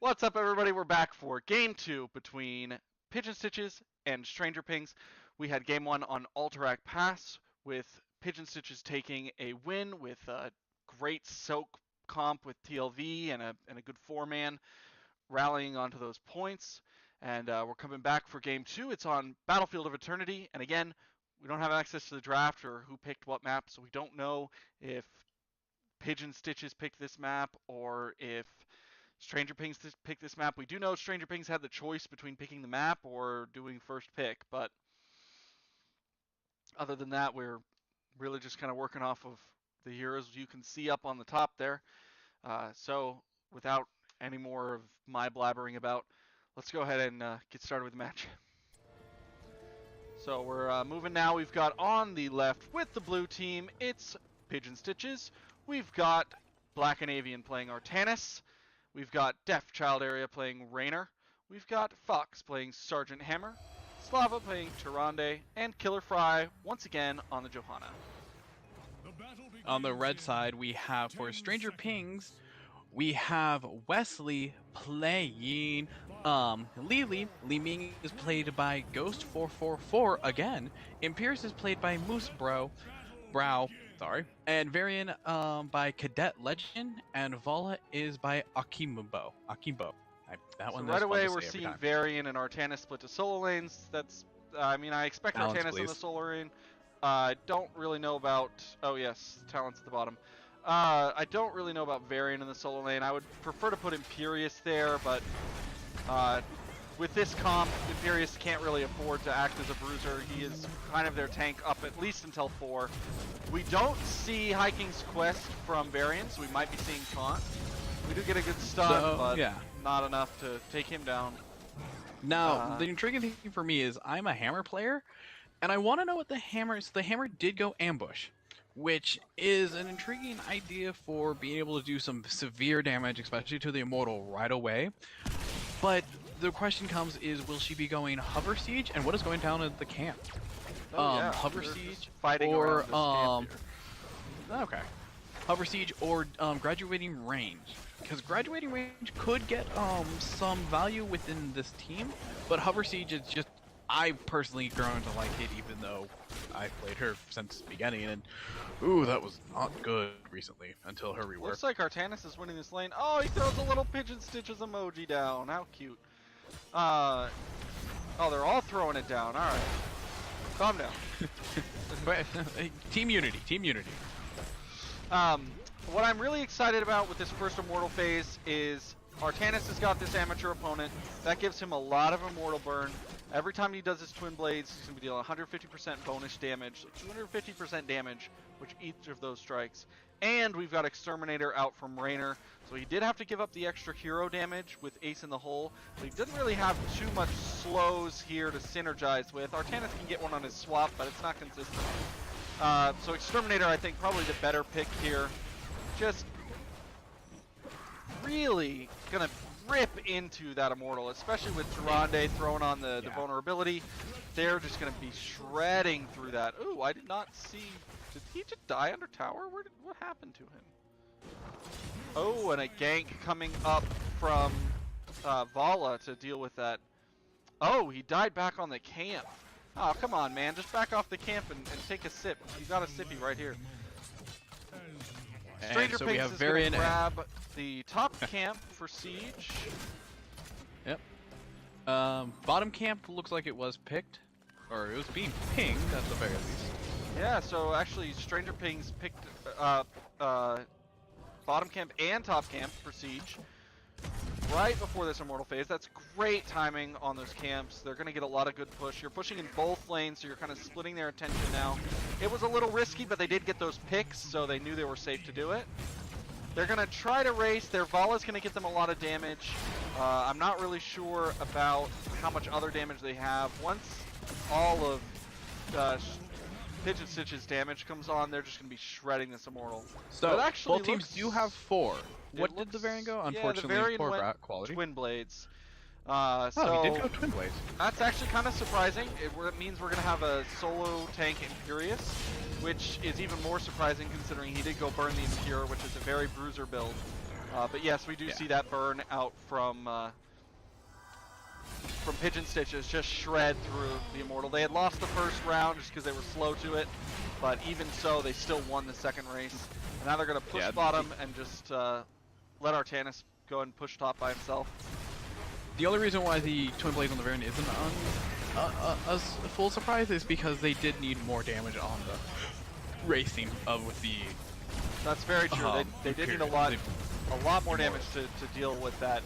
What's up, everybody? We're back for Game 2 between Pigeon Stitches and Stranger Pings. We had Game 1 on Alterac Pass, with Pigeon Stitches taking a win with a great soak comp with TLV and a good 4-man rallying onto those points. And we're coming back for Game 2. It's on Battlefield of Eternity, and again, we don't have access to the draft or who picked what map, so we don't know if Pigeon Stitches picked this map or if Stranger Pings picked this map. We do know Stranger Pings had the choice between picking the map or doing first pick, but other than that, we're really just kind of working off of the heroes you can see up on the top there. So without any more of my blabbering about, let's go ahead and get started with the match. So we're moving now. We've got on the left with the blue team, it's Pigeon Stitches. We've got Black and Avian playing Artanis. We've got Deaf Child Area playing Raynor. We've got Fox playing Sergeant Hammer. Slava playing Tyrande. And Killer Fry once again on the Johanna. On the red side, we have for Stranger Pings, we have Wesley playing Lily. Li Ming is played by Ghost444 again. Imperius is played by Moose Brow. And Varian by Cadet Legend, and Vala is by Akimbo. Right away we're seeing Varian and Artanis split to solo lanes. That's, I expect Talents, Artanis please. in the solo lane. I don't really know about, oh yes, Talents at the bottom. I don't really know about Varian in the solo lane. I would prefer to put Imperius there, but with this comp, Imperius can't really afford to act as a bruiser. He is kind of their tank up at least until 4. We don't see Hiking's Quest from Varian, so we might be seeing Taunt. We do get a good stun, but yeah, not enough to take him down. Now, the intriguing thing for me is I'm a Hammer player, and I want to know what the Hammer is. The Hammer did go Ambush, which is an intriguing idea for being able to do some severe damage, especially to the Immortal right away. But the question comes is, will she be going Hover Siege, and what is going down at the camp? Yeah, Hover Siege fighting or camp here. Okay, Hover Siege or Graduating Range, because Graduating Range could get some value within this team, but Hover Siege is just, I've personally grown to like it, even though I played her since the beginning, and ooh, that was not good recently until her rework. Looks like Artanis is winning this lane. Oh, he throws a little Pigeon Stitches emoji down. How cute. Oh, they're all throwing it down. All right. Calm down. Team Unity. What I'm really excited about with this first Immortal phase is Artanis has got this amateur opponent. That gives him a lot of Immortal burn. Every time he does his Twin Blades, he's going to be dealing 150% bonus damage, so 250% damage, which each of those strikes. And we've got Exterminator out from Raynor, so he did have to give up the extra hero damage with Ace in the Hole, but he didn't really have too much slows here to synergize with. Artanis can get one on his swap, but it's not consistent. So Exterminator, I think, probably the better pick here. Just really gonna rip into that Immortal, especially with Tyrande throwing on the vulnerability. They're just gonna be shredding through that. Ooh, I did not see. Did he just die under tower? What happened to him? Oh, and a gank coming up from Vala to deal with that. Oh, he died back on the camp. Oh, come on, man. Just back off the camp and take a sip. You got a sippy right here. Stranger Pings is going to grab the top camp for Siege. Yep. Bottom camp looks like it was picked, or it was being pinged at the very least. Yeah, so actually Stranger Pings picked bottom camp and top camp for Siege right before this Immortal phase. That's great timing on those camps. They're going to get a lot of good push. You're pushing in both lanes, so you're kind of splitting their attention now. It was a little risky, but they did get those picks, so they knew they were safe to do it. They're going to try to race. Their Vala's going to get them a lot of damage. I'm not really sure about how much other damage they have. Once all of Pigeon Stitch's damage comes on, they're just going to be shredding this Immortal. So both teams do have 4. What did the Varian go? Unfortunately, yeah, the Varian poor went quality. Twin Blades. So he did go Twin Blades. That's actually kind of surprising. It means we're going to have a solo tank Imperius, which is even more surprising considering he did go burn the Impure, which is a very bruiser build. But yes, we do see that burn out from Pigeon Stitches, just shred through the Immortal. They had lost the first round just because they were slow to it, but even so, they still won the second race. And now they're going to push bottom and just let Artanis go and push top by himself. The only reason why the Twin Blades on the Baron isn't a full surprise is because they did need more damage on the racing with the. That's very true. They did need a lot more damage to deal with that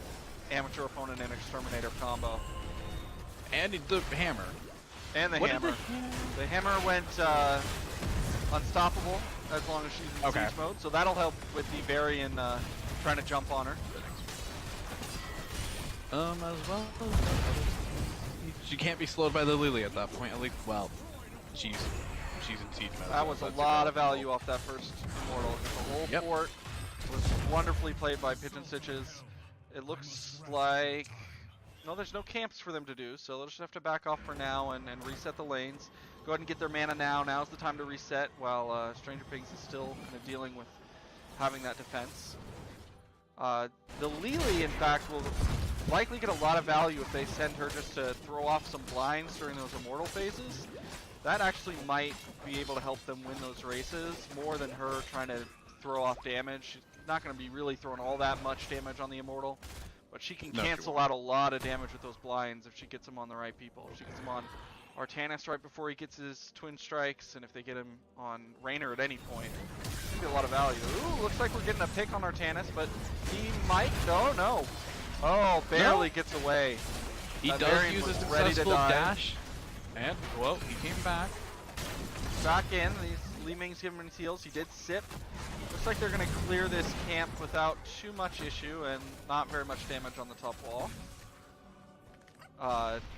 amateur opponent and exterminator combo. And the hammer. And the hammer. The hammer went unstoppable as long as she's in siege mode, so that'll help with the Varian trying to jump on her. As well. She can't be slowed by the Lily at that point. At least, well, she's in siege mode. That was a lot of value off that first Immortal. The whole fort was wonderfully played by Pigeon Stitches. It looks like no, there's no camps for them to do, so they'll just have to back off for now and reset the lanes. Go ahead and get their mana now. Now's the time to reset while Stranger Pigs is still kind of dealing with having that defense. The Lily, in fact, will likely get a lot of value if they send her just to throw off some blinds during those Immortal phases. That actually might be able to help them win those races more than her trying to throw off damage. She's not going to be really throwing all that much damage on the Immortal, but she can cancel out a lot of damage with those blinds if she gets them on the right people. If she gets them on Artanis right before he gets his twin strikes, and if they get him on Raynor at any point, it's gonna be a lot of value. Ooh, looks like we're getting a pick on Artanis, but he might. No. Oh, barely gets away. He does use a successful dash, and well, he came back. Back in. These Li Ming's giving him his heals. He did sip. Looks like they're gonna clear this camp without too much issue and not very much damage on the top wall.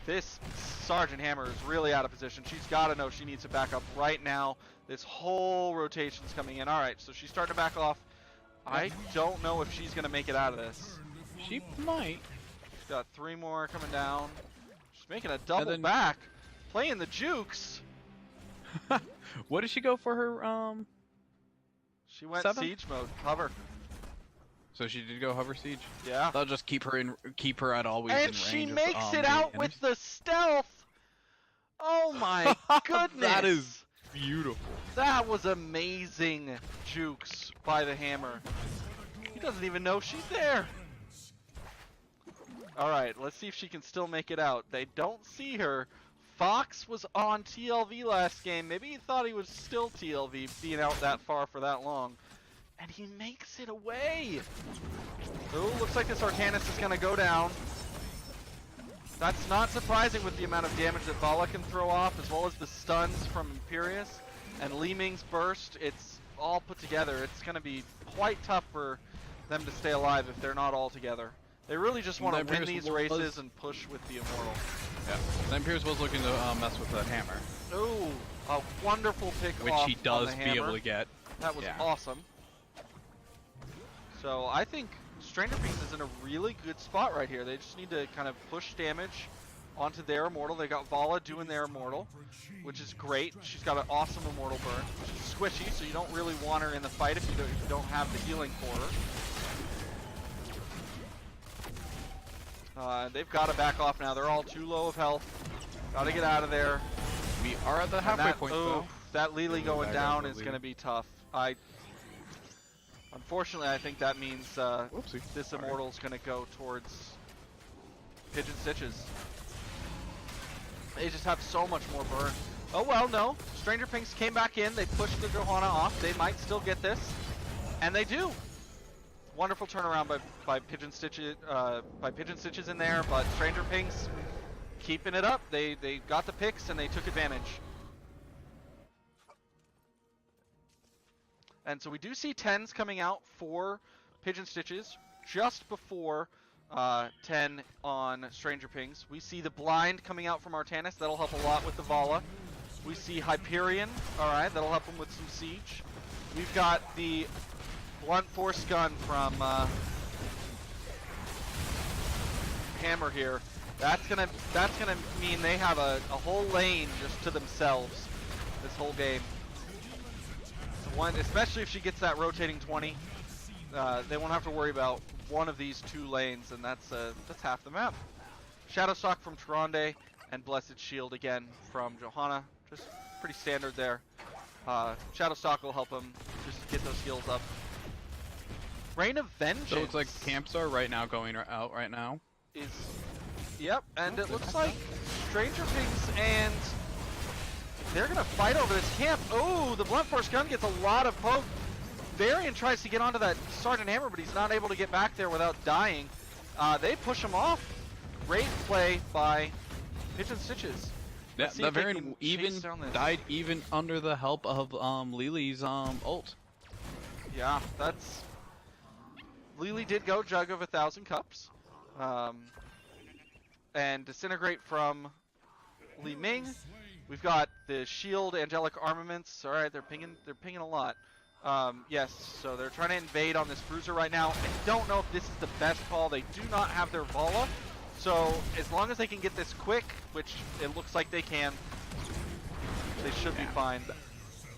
This Sergeant Hammer is really out of position. She's got to know she needs to back up right now. This whole rotation's coming in. All right, so she's starting to back off. I don't know if she's going to make it out of this. She might. She's got 3 more coming down. She's making a double back. Playing the jukes. What did she go for her, She went siege mode, hover. So she did go hover siege. Yeah. They'll just keep her at always in range. And she makes it out with the stealth. Oh my goodness. That is beautiful. That was amazing jukes by the hammer. He doesn't even know she's there. All right, let's see if she can still make it out. They don't see her. Fox was on TLV last game. Maybe he thought he was still TLV, being out that far for that long. And he makes it away. Ooh, looks like this Artanis is going to go down. That's not surprising with the amount of damage that Vala can throw off, as well as the stuns from Imperius and Li Ming's burst. It's all put together. It's going to be quite tough for them to stay alive if they're not all together. They really just want to win these races and push with the Immortal. Yeah, the Imperius was looking to mess with the hammer. Ooh, a wonderful pick which off he does on the be hammer. able to get. That was awesome. So I think Stranger Pigs is in a really good spot right here. They just need to kind of push damage onto their Immortal. They got Vala doing their Immortal, which is great. She's got an awesome Immortal burn. She's squishy, so you don't really want her in the fight if you don't have the healing for her. They've got to back off now. They're all too low of health. Got to get out of there. We are at the halfway point, though. That Lily going down is going to be tough. Unfortunately, I think that means this Immortal's going to go towards Pigeon Stitches. They just have so much more burn. Oh, well, no. Stranger Pigs came back in. They pushed the Johanna off. They might still get this. And they do. Wonderful turnaround by Pigeon Stitches in there, but Stranger Pigs keeping it up. They got the picks and they took advantage. And so we do see 10s coming out for Pigeon Stitches just before 10 on Stranger Pigs. We see the blind coming out from Artanis. That'll help a lot with the Vala. We see Hyperion. All right, that'll help him with some siege. We've got the blunt force gun from Hammer here. That's gonna mean they have a whole lane just to themselves this whole game. Especially if she gets that rotating 20. They won't have to worry about one of these two lanes, and that's half the map. Shadowstalk from Tyrande and Blessed Shield again from Johanna. Just pretty standard there. Shadowstalk will help him just get those skills up. Reign of Vengeance. So it's like camps are right now going out right now. Yep, and it looks like Stranger Pings and they're gonna fight over this camp. Oh, the blunt force gun gets a lot of poke. Varian tries to get onto that Sergeant Hammer, but he's not able to get back there without dying. They push him off. Great play by Pigeon Stitches. Yeah, the Varian even died even under the help of Lily's ult. Yeah, that's... Lily did go Jug of 1,000 Cups. And Disintegrate from Li Ming. We've got the Shield Angelic Armaments. Alright, they're pinging a lot. Yes, so they're trying to invade on this Bruiser right now. I don't know if this is the best call. They do not have their Vala. So as long as they can get this quick, which it looks like they can, they should be fine.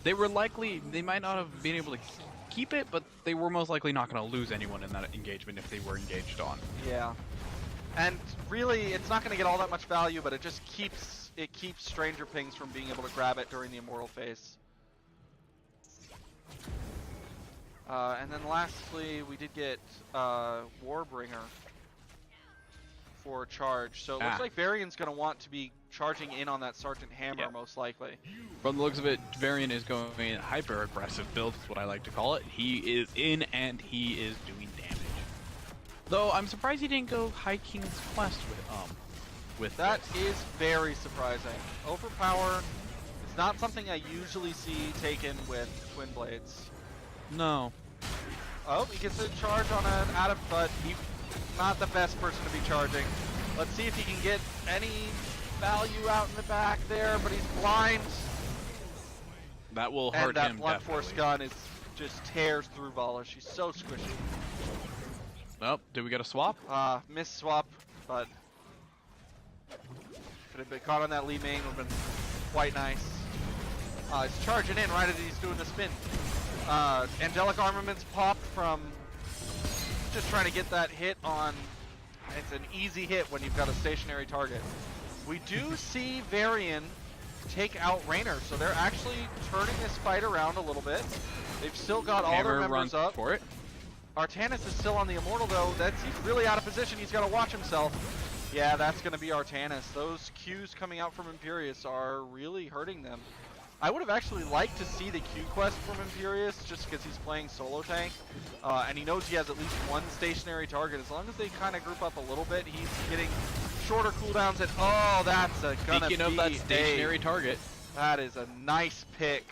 They were likely, they might not have been able to keep it, but they were most likely not going to lose anyone in that engagement if they were engaged on. Yeah. And really, it's not going to get all that much value, but it just keeps Stranger Pings from being able to grab it during the Immortal phase. And then lastly, we did get Warbringer for charge. So it looks like Varian's going to want to be charging in on that Sergeant Hammer, most likely. From the looks of it, Varian is going in hyper aggressive build, is what I like to call it. He is in and he is doing damage. Though I'm surprised he didn't go High King's Quest with that is very surprising. Overpower is not something I usually see taken with Twin Blades. No. Oh, he gets a charge on an Adam, but he's not the best person to be charging. Let's see if he can get any value out in the back there, but he's blind. That will hurt him. And that blunt force gun is just tears through Vala. She's so squishy. Oh, did we get a swap? Miss swap, but could have been caught on that Li Ming, would have been quite nice. He's charging in right as he's doing the spin. Angelic Armaments popped from just trying to get that hit on. It's an easy hit when you've got a stationary target. We do see Varian take out Raynor, so they're actually turning this fight around a little bit. They've still got all their members up. For it. Artanis is still on the Immortal though. He's really out of position. He's got to watch himself. Yeah, that's going to be Artanis. Those Qs coming out from Imperius are really hurting them. I would have actually liked to see the Q quest from Imperius just because he's playing solo tank. And he knows he has at least one stationary target. As long as they kind of group up a little bit, he's getting shorter cooldowns. And oh, that's gonna be Speaking of that stationary target. That is a nice pick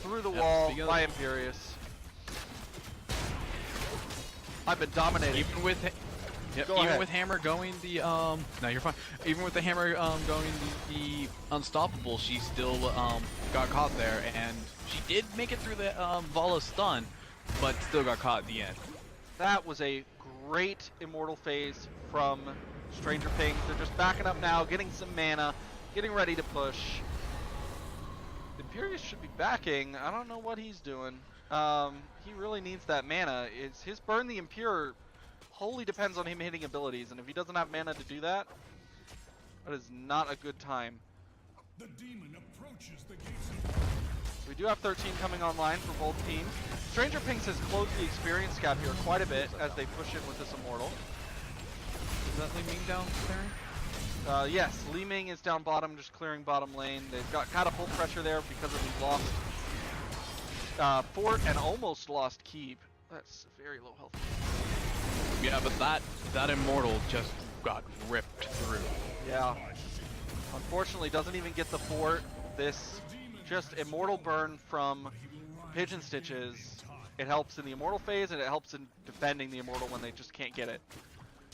through the wall by Imperius. I've been dominating. Even with with Hammer going the no, you're fine. Even with the Hammer going the unstoppable, she still got caught there, and she did make it through the Vala stun, but still got caught at the end. That was a great Immortal phase from Stranger Pings. They're just backing up now, getting some mana, getting ready to push. Imperius should be backing. I don't know what he's doing. He really needs that mana. His Burn the Impure wholly depends on him hitting abilities, and if he doesn't have mana to do that, that is not a good time. The demon approaches the gates. We do have 13 coming online for both teams. Stranger Pings has closed the experience gap here quite a bit as they push in with this Immortal. Is that Li Ming down there? Yes, Li Ming is down bottom, just clearing bottom lane. They've got catapult pressure there because of the lost fort and almost lost keep. That's very low health. Yeah, but that Immortal just got ripped through. Yeah. Unfortunately, doesn't even get the fort. This just Immortal burn from Pigeon Stitches. It helps in the Immortal phase, and it helps in defending the Immortal when they just can't get it.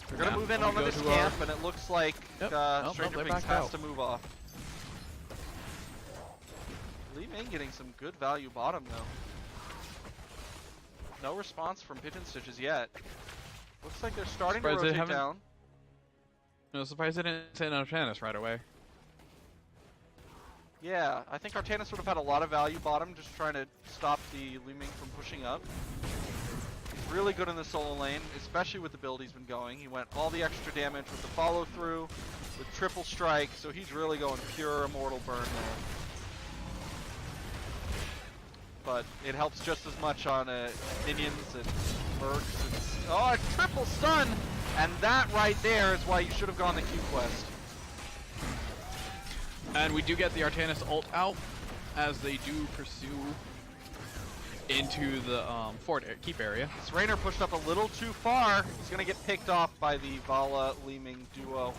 They're going to move in on this camp, and it looks like Stranger Pings has to move off. Li Ming getting some good value bottom, though. No response from Pigeon Stitches yet. Looks like they're starting to rotate down. No, surprised they didn't send Artanis right away. Yeah, I think Artanis would have had a lot of value bottom, just trying to stop the Li Ming from pushing up. He's really good in the solo lane, especially with the build he's been going. He went all the extra damage with the follow through, with triple strike, so he's really going pure immortal burn there. But it helps just as much on minions and mercs. And, oh, a triple stun! And that right there is why you should have gone the Q quest. And we do get the Artanis ult out as they do pursue into the keep area. This Raynor pushed up a little too far. He's going to get picked off by the Vala-Li-Ming duo.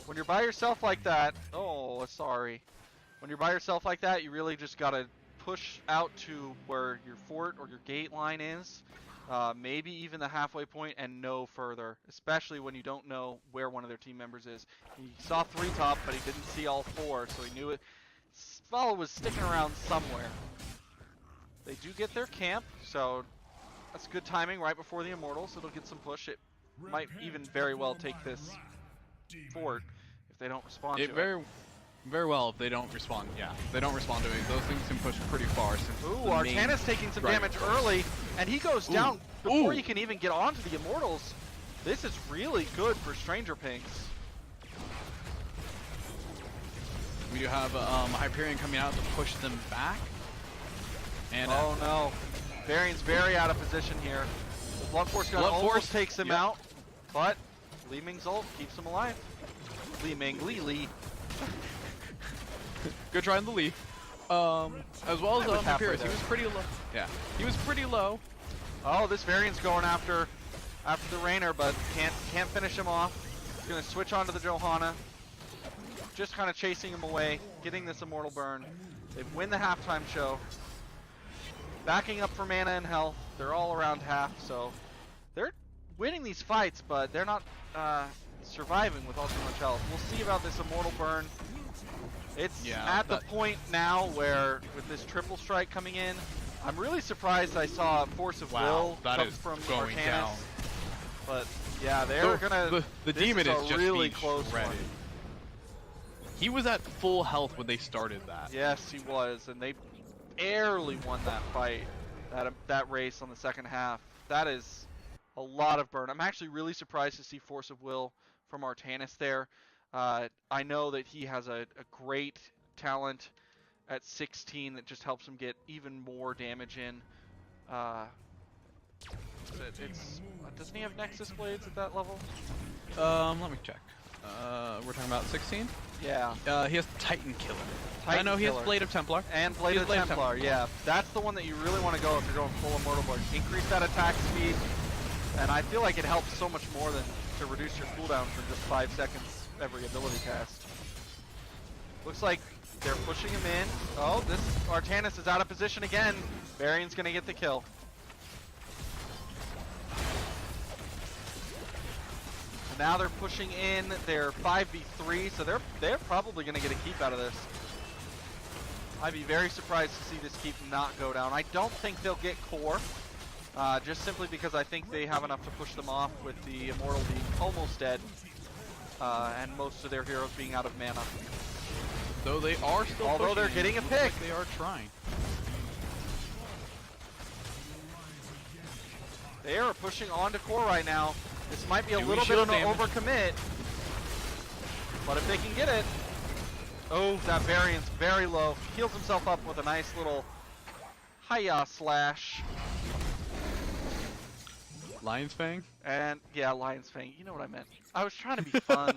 When you're by yourself like that, oh, sorry. When you're by yourself like that, you really just got to push out to where your fort or your gate line is. Maybe even the halfway point and no further, especially when you don't know where one of their team members is. He saw 3 top, but he didn't see all 4, so he knew it. Svala was sticking around somewhere. They do get their camp, so that's good timing right before the Immortals. It'll get some push. It might even very well take this fort if they don't respond to it. Very well if they don't respond. Yeah, if they don't respond to it, those things can push pretty far. Ooh, Artanis taking some damage early, and he goes down before you can even get onto the Immortals. This is really good for Stranger Pings. We do have Hyperion coming out to push them back. And oh no, Varian's very out of position here. The Blunt Force gun almost takes him out, but Li-Ming's ult keeps him alive. Li-Ming, Li. Good try on the Lee. As well as Hyperion. He was pretty low. Yeah, he was pretty low. Oh, this Variant's going after the Raynor, but can't finish him off. He's gonna switch onto the Johanna. Just kind of chasing him away, getting this immortal burn. They win the halftime show. Backing up for mana and health. They're all around half, so they're winning these fights, but they're not surviving with all too much health. We'll see about this immortal burn. It's at the point now where, with this triple strike coming in, I'm really surprised I saw Force of Will come from Arcane. Down. But yeah, they're gonna. The demon is just really close one. He was at full health when they started that. Yes, he was, and they barely won that fight, that race on the second half. That is a lot of burn. I'm actually really surprised to see Force of Will from Artanis there. I know that he has a great talent at 16 that just helps him get even more damage in. Doesn't he have Nexus Blades at that level? Let me check. We're talking about 16? Yeah. He has Titan Killer. Titan He has Blade of Templar. And Blade of Templar, yeah. That's the one that you really want to go if you're going full Immortal Blade. Increase that attack speed, and I feel like it helps so much more than to reduce your cooldown from just 5 seconds every ability cast. Looks like they're pushing him in. Oh, this Artanis is out of position again. Varian's gonna get the kill. So now they're pushing in their 5v3, so they're probably gonna get a keep out of this. I'd be very surprised to see this keep not go down. I don't think they'll get core, just simply because I think they have enough to push them off with the Immortal being almost dead. And most of their heroes being out of mana. Though they are still Although they're getting a pick. Like they are trying. They are pushing onto core right now. This might be a little bit of an overcommit. But if they can get it. Oh, that Variant's very low. Heals himself up with a nice little Hiya slash. Lion's Fang? And yeah, Lion's Fang. You know what I meant. I was trying to be fun.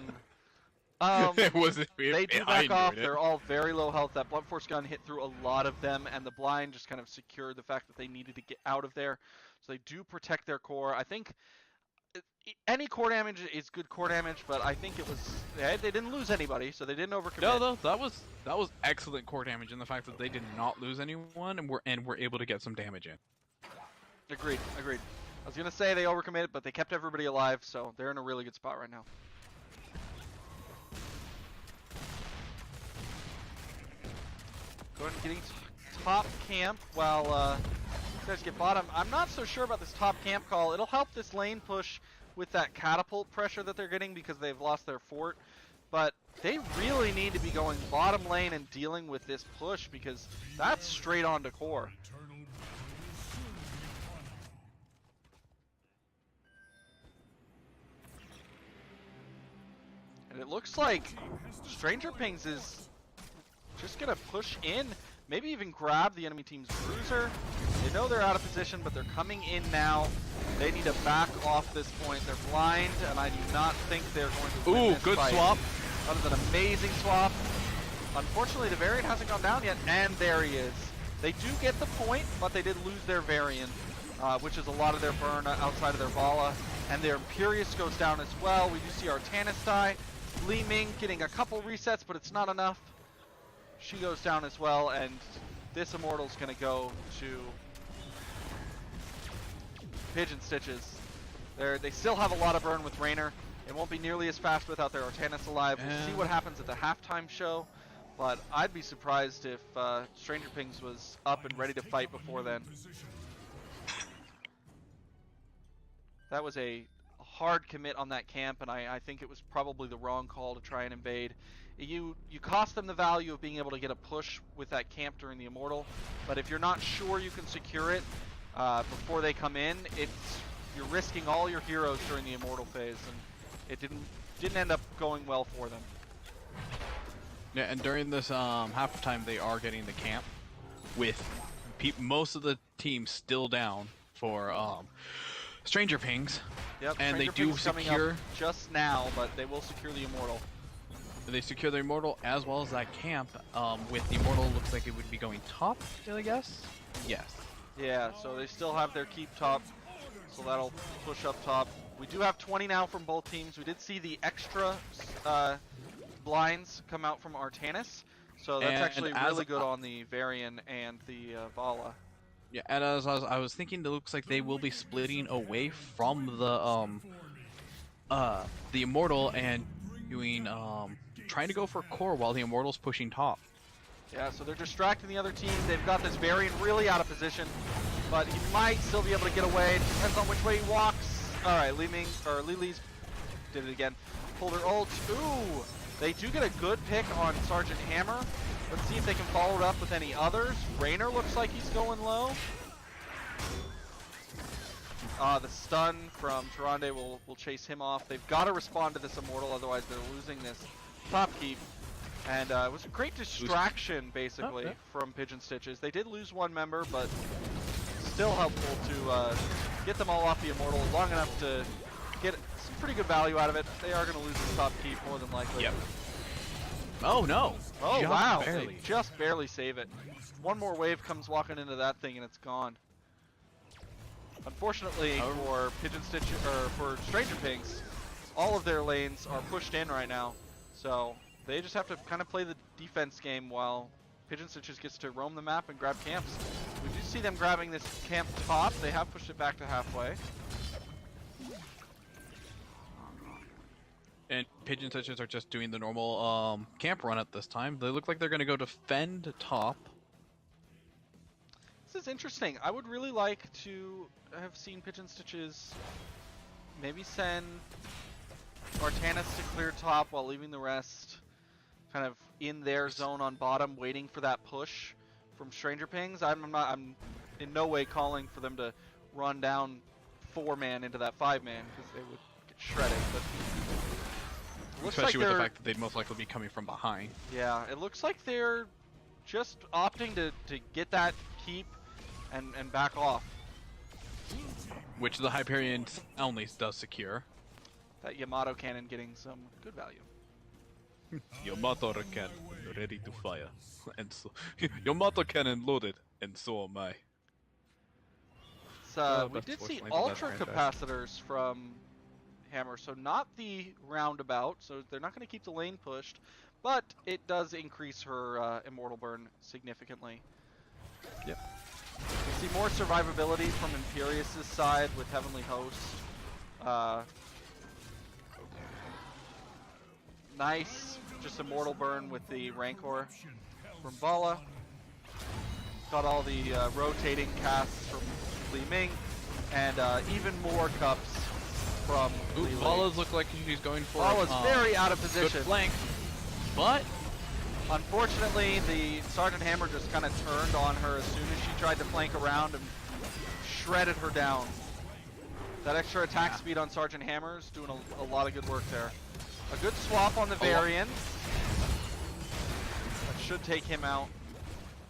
They do back off. They're all very low health. That Blunt Force gun hit through a lot of them, and the blind just kind of secured the fact that they needed to get out of there. So they do protect their core. I think any core damage is good core damage, but I think it was they didn't lose anybody, so they didn't overcommit. No, that was excellent core damage in the fact that they did not lose anyone and were able to get some damage in. Agreed. I was gonna say they overcommitted, but they kept everybody alive, so they're in a really good spot right now. Go ahead and getting top camp while you guys get bottom. I'm not so sure about this top camp call. It'll help this lane push with that catapult pressure that they're getting because they've lost their fort. but they really need to be going bottom lane and dealing with this push because that's straight on to core. And it looks like Stranger Pings is just gonna push in, maybe even grab the enemy team's bruiser. They know they're out of position, but they're coming in now. They need to back off this point. They're blind, and I do not think they're going to win this good fight. swap. That was an amazing swap. Unfortunately, the Variant hasn't gone down yet, and there he is. They do get the point, but they did lose their Variant, which is a lot of their burn outside of their Vala. And their Imperious goes down as well. We do see Artanis die. Li Ming getting a couple resets, but it's not enough. She goes down as well, and this Immortal's going to go to Pigeon Stitches. They still have a lot of burn with Raynor. It won't be nearly as fast without their Artanis alive. We'll see what happens at the halftime show, but I'd be surprised if Stranger Pings was up and ready to fight before then. That was a hard commit on that camp, and I think it was probably the wrong call to try and invade. You cost them the value of being able to get a push with that camp during the Immortal, but if you're not sure you can secure it before they come in, you're risking all your heroes during the Immortal phase, and it didn't end up going well for them. Yeah, and during this halftime, they are getting the camp with most of the team still down for Stranger Pings. Yep, and Stranger they do Pings coming secure up just now, but they will secure the Immortal. They secure the Immortal as well as that camp. With the Immortal, looks like it would be going top, I guess. Yes. Yeah, so they still have their keep top, so that'll push up top. We do have 20 now from both teams. We did see the extra blinds come out from Artanis, so that's actually really good on the Varian and the Vala. Yeah, and as I was thinking, it looks like they will be splitting away from the Immortal and doing trying to go for core while the Immortal's pushing top. Yeah, so they're distracting the other team. They've got this Varian really out of position, but he might still be able to get away. It depends on which way he walks. All right, Lily's did it again. Pulled her ult. Ooh, they do get a good pick on Sergeant Hammer. Let's see if they can follow it up with any others. Raynor looks like he's going low. The stun from Tyrande will chase him off. They've got to respond to this Immortal, otherwise they're losing this top keep. And it was a great distraction, basically, from Pigeon Stitches. They did lose one member, but still helpful to get them all off the Immortal long enough to get some pretty good value out of it. They are going to lose the top keep more than likely. Yep. Oh no! Oh just wow! Barely. They just barely save it. One more wave comes walking into that thing and it's gone. Unfortunately for Pigeon Stitch or for Stranger Pings, all of their lanes are pushed in right now, so they just have to kind of play the defense game while Pigeon Stitches gets to roam the map and grab camps. We do see them grabbing this camp top. They have pushed it back to halfway. And Pigeon Stitches are just doing the normal camp run at this time. They look like they're going to go defend top. This is interesting. I would really like to have seen Pigeon Stitches maybe send Artanis to clear top while leaving the rest kind of in their zone on bottom, waiting for that push from Stranger Pings. I'm in no way calling for them to run down 4-man into that 5-man because they would get shredded. But especially with the fact that they'd most likely be coming from behind. Yeah, it looks like they're just opting to get that keep and back off. Which the Hyperion only does secure. That Yamato cannon getting some good value. Yamato cannon ready to fire. And so Yamato cannon loaded, and so am I. We did see ultra capacitors from Hammer, so not the roundabout, so they're not going to keep the lane pushed, but it does increase her immortal burn significantly. Yep. We see more survivability from Imperious's side with Heavenly Host. Nice, just immortal burn with the Rancor from Vala. Got all the rotating casts from Li Ming, and even more cups from Lily. Vala's look like she's going for Vala's very out of good position. flank, but unfortunately, the Sergeant Hammer just kind of turned on her as soon as she tried to flank around and shredded her down. That extra attack speed on Sergeant Hammer is doing a lot of good work there. A good swap on the Varian. That should take him out,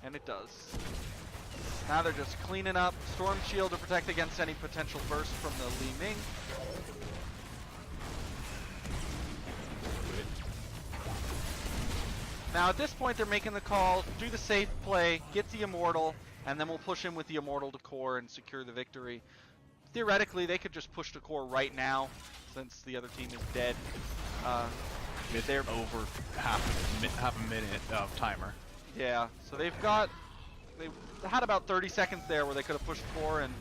and it does. Now they're just cleaning up. Storm Shield to protect against any potential burst from the Li Ming. Now at this point they're making the call, do the safe play, get the Immortal, and then we'll push him with the Immortal to core and secure the victory. Theoretically, they could just push to core right now, since the other team is dead. they're over half a minute of timer. Yeah, so they had about 30 seconds there where they could have pushed core and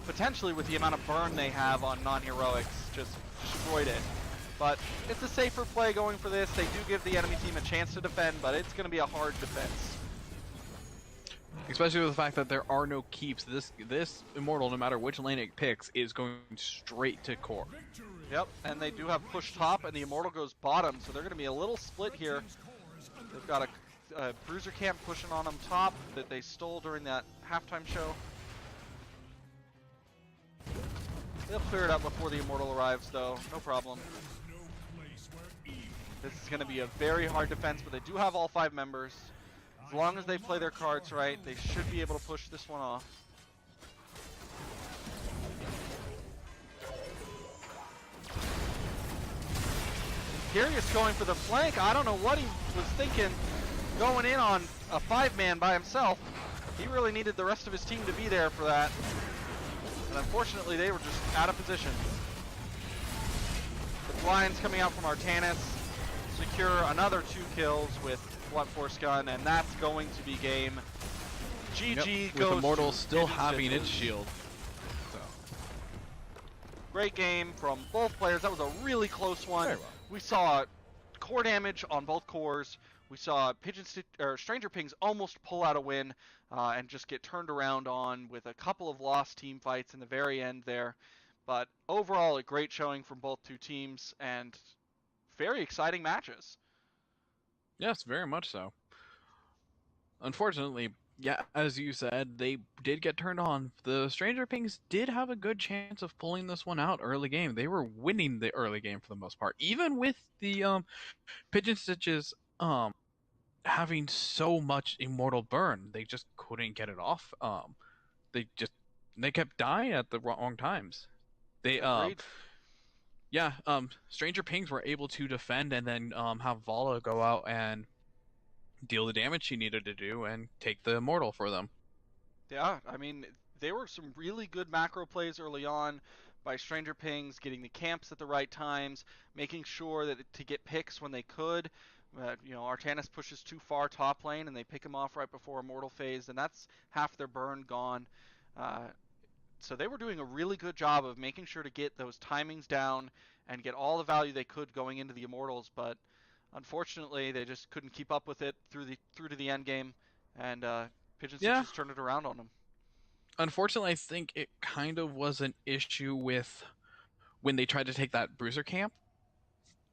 potentially with the amount of burn they have on non-heroics, just destroyed it. But it's a safer play going for this. They do give the enemy team a chance to defend, but it's going to be a hard defense. Especially with the fact that there are no keeps. This Immortal, no matter which lane it picks, is going straight to core. Yep, and they do have push top, and the Immortal goes bottom, so they're going to be a little split here. They've got a Bruiser camp pushing on them top that they stole during that halftime show. They'll clear it up before the Immortal arrives, though. No problem. This is going to be a very hard defense, but they do have all 5 members. As long as they play their cards right, they should be able to push this one off. Curious going for the flank. I don't know what he was thinking going in on a 5-man by himself. He really needed the rest of his team to be there for that. And unfortunately, they were just out of position. The blinds coming out from Artanis secure another 2 kills with Blunt Force Gun, and that's going to be game. GG goes with Immortal to still Pigeon having Stitches. its shield. So. Great game from both players. That was a really close one. Very well. We saw core damage on both cores. We saw Stranger Pings almost pull out a win and just get turned around on with a couple of lost team fights in the very end there. But overall, a great showing from both 2 teams and very exciting matches. Yes, very much so. Unfortunately, yeah, as you said, they did get turned on. The Stranger Pings did have a good chance of pulling this one out early game. They were winning the early game for the most part. Even with the Pigeon Stitches having so much Immortal burn, they just couldn't get it off. They kept dying at the wrong times. They Stranger Pings were able to defend and then have Vala go out and deal the damage she needed to do and take the Immortal for them. Yeah, I mean, there were some really good macro plays early on by Stranger Pings, getting the camps at the right times, making sure that to get picks when they could. Artanis pushes too far top lane and they pick him off right before Immortal phase, and that's half their burn gone. So they were doing a really good job of making sure to get those timings down and get all the value they could going into the Immortals, but unfortunately they just couldn't keep up with it through to the end game, and Pigeon Stitches turned it around on them. Unfortunately, I think it kind of was an issue with when they tried to take that Bruiser camp.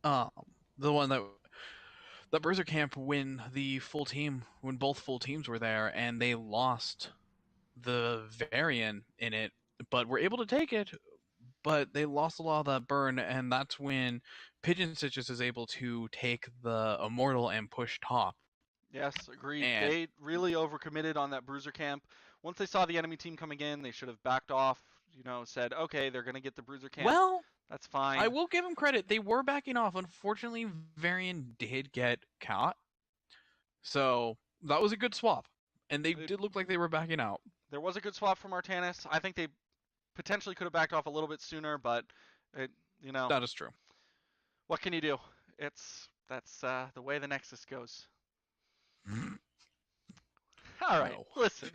The Bruiser camp when both full teams were there and they lost the Varian in it, but were able to take it, but they lost a lot of that burn, and that's when Pigeon Stitches is able to take the Immortal and push top. Yes, agreed. They really overcommitted on that Bruiser camp. Once they saw the enemy team coming in, they should have backed off, said, okay, they're going to get the Bruiser camp. Well, that's fine. I will give them credit. They were backing off. Unfortunately, Varian did get caught. So that was a good swap. And they did look like they were backing out. There was a good swap from Artanis. I think they potentially could have backed off a little bit sooner, but, That is true. What can you do? That's the way the Nexus goes. All right, listen.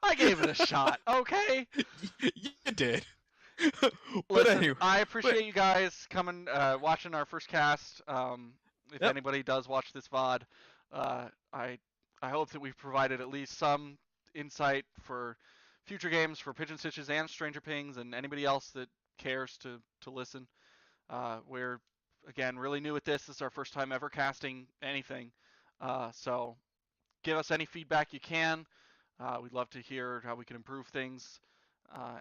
I gave it a shot, okay? You did. But anyway, I appreciate you guys coming, watching our first cast. If anybody does watch this VOD, I hope that we've provided at least some insight for future games for Pigeon Stitches and Stranger Pings and anybody else that cares to listen. We're again really new at this. This is our first time ever casting anything, so give us any feedback you can. We'd love to hear how we can improve things,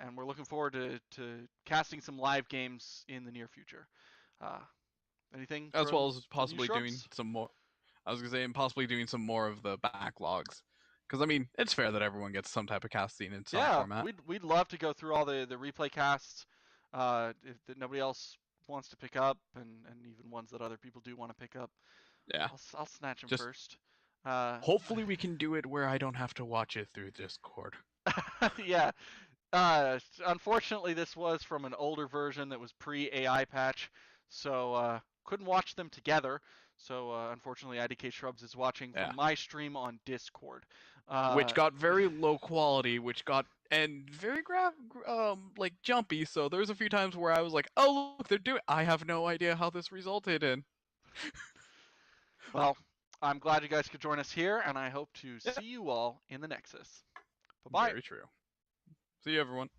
and we're looking forward to casting some live games in the near future. Uh, Anything As well as from you, possibly doing Shrubs? some more. I was gonna say, and possibly doing some more of the backlogs, because I mean, it's fair that everyone gets some type of casting in some Yeah, format. we'd love to go through all the replay casts, if that nobody else wants to pick up, and even ones that other people do want to pick up. Yeah, I'll snatch them just first. Uh, hopefully we can do it where I don't have to watch it through Discord. yeah. Unfortunately, this was from an older version that was pre-AI patch, so couldn't watch them together. So unfortunately, IDKShrubs is watching Yeah, from my stream on Discord. which got very low quality, which got and very like jumpy. So there's a few times where I was like, "Oh look, they're doing." I have no idea how this resulted in. Well, I'm glad you guys could join us here, and I hope to Yeah, see you all in the Nexus. Bye bye. very true. See you, everyone.